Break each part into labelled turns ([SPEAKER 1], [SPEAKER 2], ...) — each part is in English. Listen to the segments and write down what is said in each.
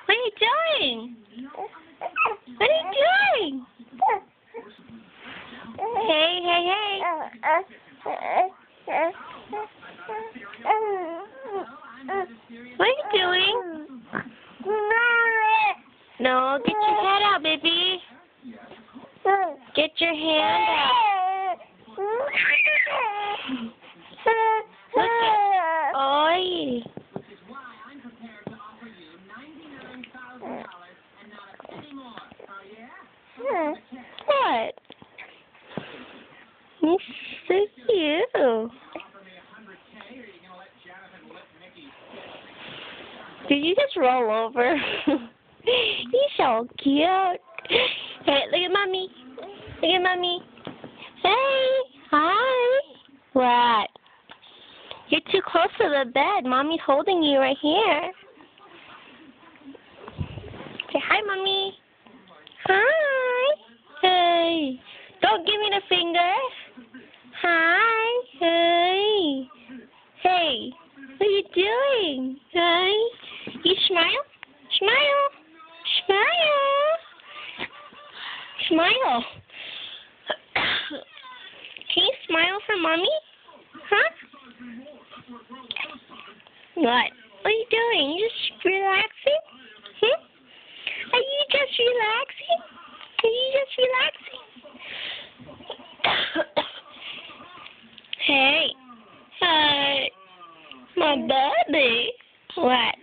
[SPEAKER 1] What are you doing? What are you doing? Hey, hey, hey. What are you doing? No, get your head out, baby. Get your hand out. Look at... Oi. What? He's so cute. Did you just roll over? He's so cute. Hey, look at mommy. Look at mommy. Hey. Hi. What? You're too close to the bed. Mommy's holding you right here. Say hi, mommy. Hi. Hey. Don't give me the finger. Hi. Hey. Hey. What are you doing? Hi. You smile? Smile. Smile. Smile. Can you smile for mommy? Huh? What? What are you doing? You just relaxing? Are you just relaxing? Are you just relaxing? Hey. Hi. My baby. What?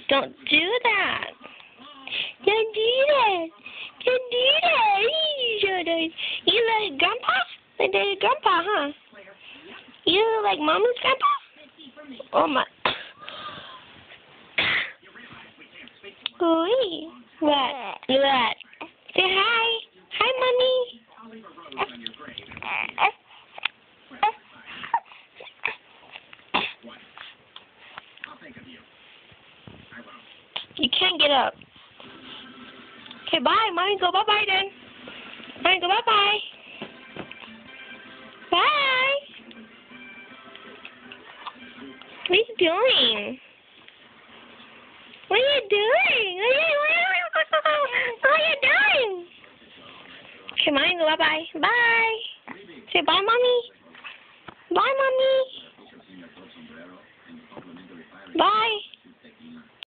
[SPEAKER 1] Don't do that. Don't do that. Don't do that. You like grandpa? Like grandpa, huh? You like mommy's grandpa? Oh my. Ooh. What? What? Say hi. Hi, mommy. You can't get up. Okay, bye. Mommy, go bye-bye then. Mommy, go bye-bye. Bye. What are you doing? What are you doing? What are you doing? Okay, Mommy, go bye-bye. Bye. Say bye, Mommy. Bye, Mommy. Bye.